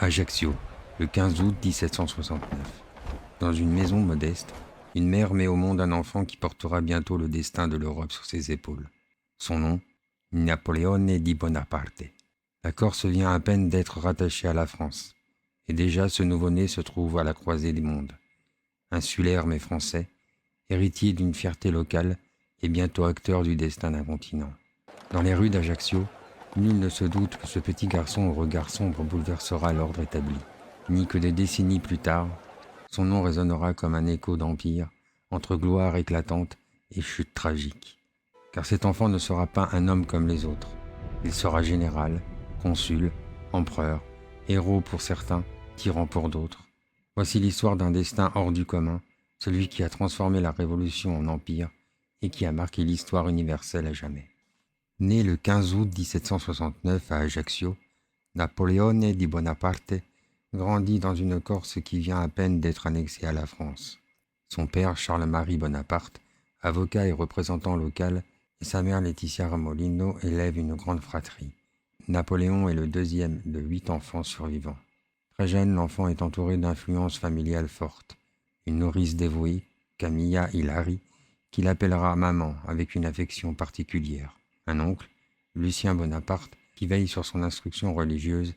Ajaccio, le 15 août 1769. Dans une maison modeste, une mère met au monde un enfant qui portera bientôt le destin de l'Europe sur ses épaules. Son nom, Napoleone di Bonaparte. La Corse vient à peine d'être rattachée à la France, et déjà ce nouveau-né se trouve à la croisée des mondes. Insulaire mais français, héritier d'une fierté locale et bientôt acteur du destin d'un continent. Dans les rues d'Ajaccio, nul ne se doute que ce petit garçon au regard sombre bouleversera l'ordre établi, ni que des décennies plus tard, son nom résonnera comme un écho d'empire, entre gloire éclatante et chute tragique. Car cet enfant ne sera pas un homme comme les autres. Il sera général, consul, empereur, héros pour certains, tyran pour d'autres. Voici l'histoire d'un destin hors du commun, celui qui a transformé la Révolution en empire et qui a marqué l'histoire universelle à jamais. Né le 15 août 1769 à Ajaccio, Napoleone di Bonaparte grandit dans une Corse qui vient à peine d'être annexée à la France. Son père, Charles-Marie Bonaparte, avocat et représentant local, et sa mère, Laetitia Ramolino, élèvent une grande fratrie. Napoléon est le deuxième de 8 enfants survivants. Très jeune, l'enfant est entouré d'influences familiales fortes. Une nourrice dévouée, Camilla Hilary, qu'il appellera maman avec une affection particulière. Un oncle, Lucien Bonaparte, qui veille sur son instruction religieuse,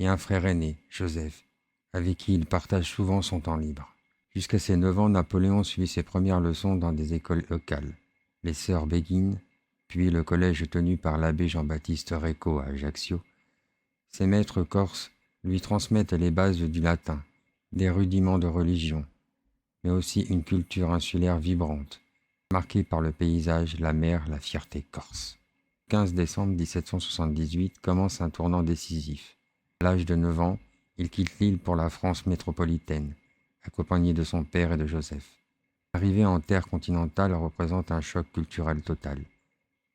et un frère aîné, Joseph, avec qui il partage souvent son temps libre. Jusqu'à ses 9 ans, Napoléon suit ses premières leçons dans des écoles locales, les sœurs Béguines, puis le collège tenu par l'abbé Jean-Baptiste Récaud à Ajaccio. Ses maîtres corses lui transmettent les bases du latin, des rudiments de religion, mais aussi une culture insulaire vibrante, marquée par le paysage, la mer, la fierté corse. Le 15 décembre 1778 commence un tournant décisif. À l'âge de 9 ans, il quitte l'île pour la France métropolitaine, accompagné de son père et de Joseph. L'arrivée en terre continentale représente un choc culturel total.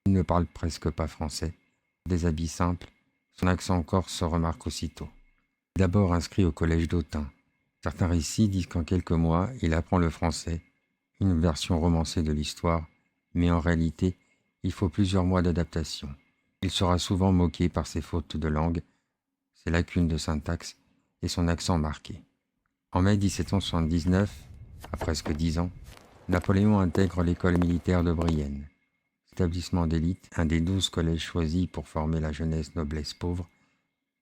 Il ne parle presque pas français. Des habits simples, son accent corse se remarque aussitôt. D'abord inscrit au collège d'Autun. Certains récits disent qu'en quelques mois, il apprend le français, une version romancée de l'histoire, mais en réalité, il faut plusieurs mois d'adaptation. Il sera souvent moqué par ses fautes de langue, ses lacunes de syntaxe et son accent marqué. En mai 1779, à presque 10 ans, Napoléon intègre l'école militaire de Brienne, établissement d'élite, un des 12 collèges choisis pour former la jeunesse noblesse pauvre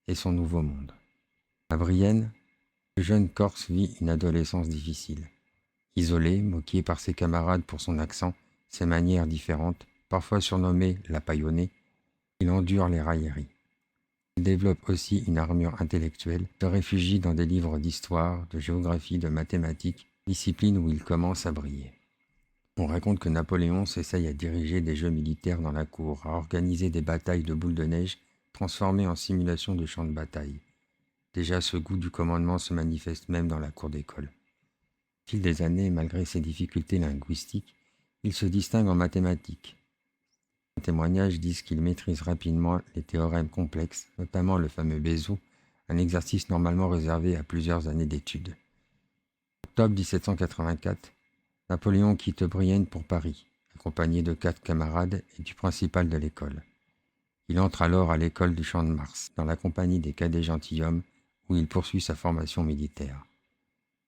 et son nouveau monde. À Brienne, le jeune Corse vit une adolescence difficile. Isolé, moqué par ses camarades pour son accent, ses manières différentes, parfois surnommé la paillonnée, il endure les railleries. Il développe aussi une armure intellectuelle, se réfugie dans des livres d'histoire, de géographie, de mathématiques, discipline où il commence à briller. On raconte que Napoléon s'essaye à diriger des jeux militaires dans la cour, à organiser des batailles de boules de neige transformées en simulations de champs de bataille. Déjà, ce goût du commandement se manifeste même dans la cour d'école. Au fil des années, malgré ses difficultés linguistiques, il se distingue en mathématiques. Les témoignages disent qu'il maîtrise rapidement les théorèmes complexes, notamment le fameux Bézout, un exercice normalement réservé à plusieurs années d'études. En octobre 1784, Napoléon quitte Brienne pour Paris, accompagné de 4 camarades et du principal de l'école. Il entre alors à l'école du Champ de Mars, dans la compagnie des cadets gentilshommes, où il poursuit sa formation militaire.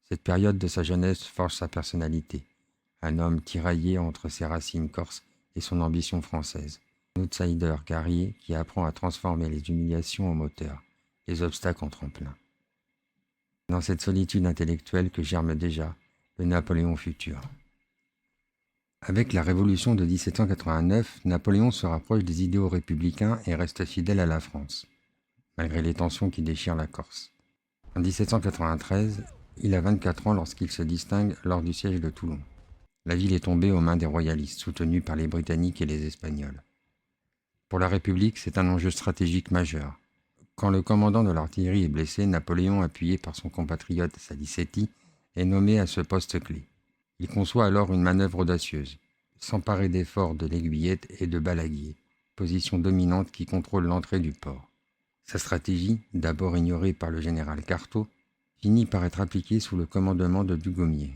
Cette période de sa jeunesse forge sa personnalité, un homme tiraillé entre ses racines corses et son ambition française, un outsider guerrier qui apprend à transformer les humiliations en moteur, les obstacles en tremplin. Dans cette solitude intellectuelle que germe déjà le Napoléon futur. Avec la Révolution de 1789, Napoléon se rapproche des idéaux républicains et reste fidèle à la France, malgré les tensions qui déchirent la Corse. En 1793, il a 24 ans lorsqu'il se distingue lors du siège de Toulon. La ville est tombée aux mains des royalistes, soutenus par les Britanniques et les Espagnols. Pour la République, c'est un enjeu stratégique majeur. Quand le commandant de l'artillerie est blessé, Napoléon, appuyé par son compatriote Salicetti, est nommé à ce poste clé. Il conçoit alors une manœuvre audacieuse, s'emparer des forts de l'Aiguillette et de Balaguier, position dominante qui contrôle l'entrée du port. Sa stratégie, d'abord ignorée par le général Carteau, finit par être appliquée sous le commandement de Dugommier.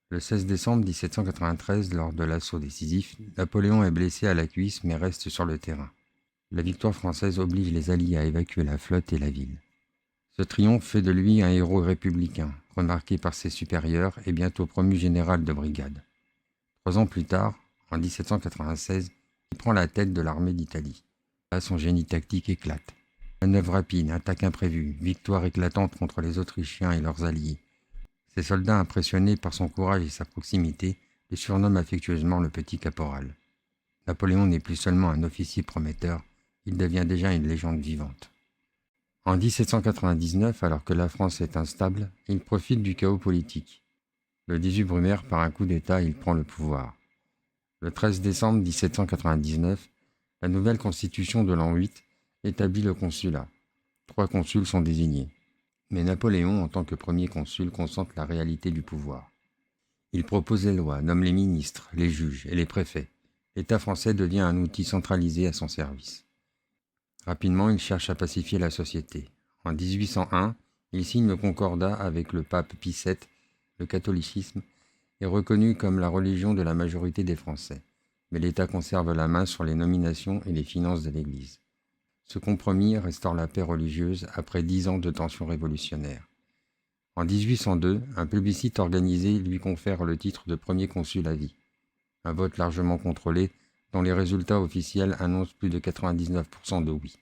Le 16 décembre 1793, lors de l'assaut décisif, Napoléon est blessé à la cuisse mais reste sur le terrain. La victoire française oblige les Alliés à évacuer la flotte et la ville. Ce triomphe fait de lui un héros républicain, remarqué par ses supérieurs et bientôt promu général de brigade. 3 ans plus tard, en 1796, il prend la tête de l'armée d'Italie. Là, son génie tactique éclate. Manœuvre rapide, attaque imprévue, victoire éclatante contre les Autrichiens et leurs alliés. Ses soldats, impressionnés par son courage et sa proximité, le surnomment affectueusement le petit caporal. Napoléon n'est plus seulement un officier prometteur, il devient déjà une légende vivante. En 1799, alors que la France est instable, il profite du chaos politique. Le 18 Brumaire, par un coup d'État, il prend le pouvoir. Le 13 décembre 1799, la nouvelle constitution de l'an 8 établit le consulat. 3 consuls sont désignés. Mais Napoléon, en tant que premier consul, concentre la réalité du pouvoir. Il propose les lois, nomme les ministres, les juges et les préfets. L'État français devient un outil centralisé à son service. Rapidement, il cherche à pacifier la société. En 1801, il signe le concordat avec le pape Pie VII. Le catholicisme est reconnu comme la religion de la majorité des Français, mais l'État conserve la main sur les nominations et les finances de l'Église. Ce compromis restaure la paix religieuse après 10 ans de tensions révolutionnaires. En 1802, un plébiscite organisé lui confère le titre de premier consul à vie. Un vote largement contrôlé, dont les résultats officiels annoncent plus de 99% de oui.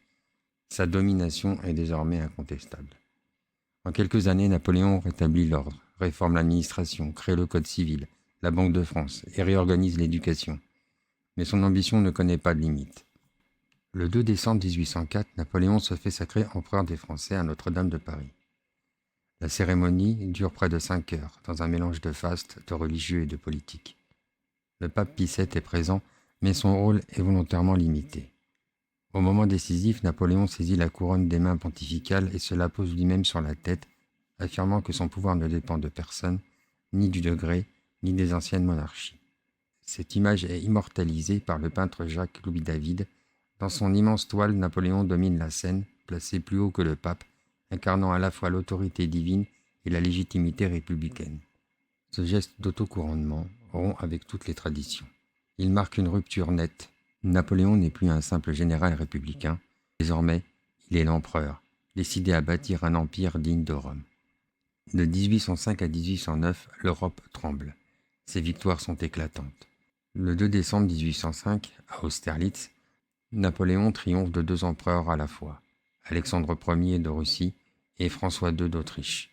Sa domination est désormais incontestable. En quelques années, Napoléon rétablit l'ordre, réforme l'administration, crée le Code civil, la Banque de France et réorganise l'éducation. Mais son ambition ne connaît pas de limite. Le 2 décembre 1804, Napoléon se fait sacrer empereur des Français à Notre-Dame de Paris. La cérémonie dure près de 5 heures, dans un mélange de faste, de religieux et de politique. Le pape Pie VII est présent, mais son rôle est volontairement limité. Au moment décisif, Napoléon saisit la couronne des mains pontificales et se la pose lui-même sur la tête, affirmant que son pouvoir ne dépend de personne, ni du degré, ni des anciennes monarchies. Cette image est immortalisée par le peintre Jacques-Louis David. Dans son immense toile, Napoléon domine la scène, placé plus haut que le pape, incarnant à la fois l'autorité divine et la légitimité républicaine. Ce geste d'autocouronnement rompt avec toutes les traditions. Il marque une rupture nette. Napoléon n'est plus un simple général républicain. Désormais, il est l'empereur, décidé à bâtir un empire digne de Rome. De 1805 à 1809, l'Europe tremble. Ses victoires sont éclatantes. Le 2 décembre 1805, à Austerlitz, Napoléon triomphe de 2 empereurs à la fois, Alexandre Ier de Russie et François II d'Autriche.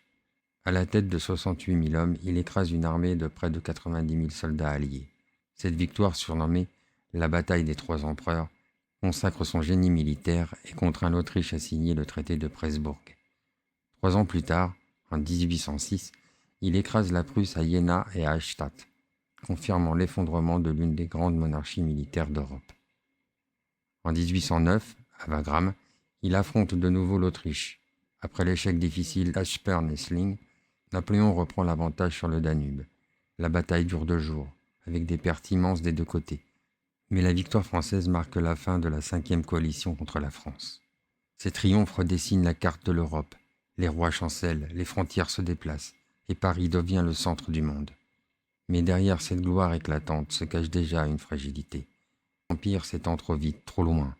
À la tête de 68 000 hommes, il écrase une armée de près de 90 000 soldats alliés. Cette victoire, surnommée la bataille des 3 empereurs, consacre son génie militaire et contraint l'Autriche à signer le traité de Presbourg. 3 ans plus tard, en 1806, il écrase la Prusse à Iéna et à Eichstätt, confirmant l'effondrement de l'une des grandes monarchies militaires d'Europe. En 1809, à Wagram, il affronte de nouveau l'Autriche. Après l'échec difficile d'Aspern-Essling, Napoléon reprend l'avantage sur le Danube. La bataille dure 2 jours, avec des pertes immenses des 2 côtés. Mais la victoire française marque la fin de la 5e coalition contre la France. Ces triomphes redessinent la carte de l'Europe. Les rois chancellent, les frontières se déplacent, et Paris devient le centre du monde. Mais derrière cette gloire éclatante se cache déjà une fragilité. L'Empire s'étend trop vite, trop loin,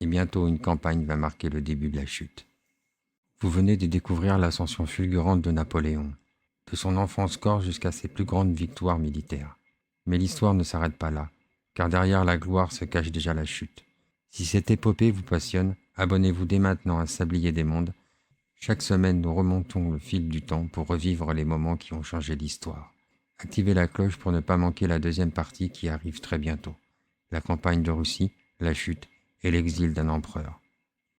et bientôt une campagne va marquer le début de la chute. Vous venez de découvrir l'ascension fulgurante de Napoléon, de son enfance corps jusqu'à ses plus grandes victoires militaires. Mais l'histoire ne s'arrête pas là, car derrière la gloire se cache déjà la chute. Si cette épopée vous passionne, abonnez-vous dès maintenant à Sablier des Mondes. Chaque semaine, nous remontons le fil du temps pour revivre les moments qui ont changé l'histoire. Activez la cloche pour ne pas manquer la 2e partie qui arrive très bientôt. La campagne de Russie, la chute et l'exil d'un empereur.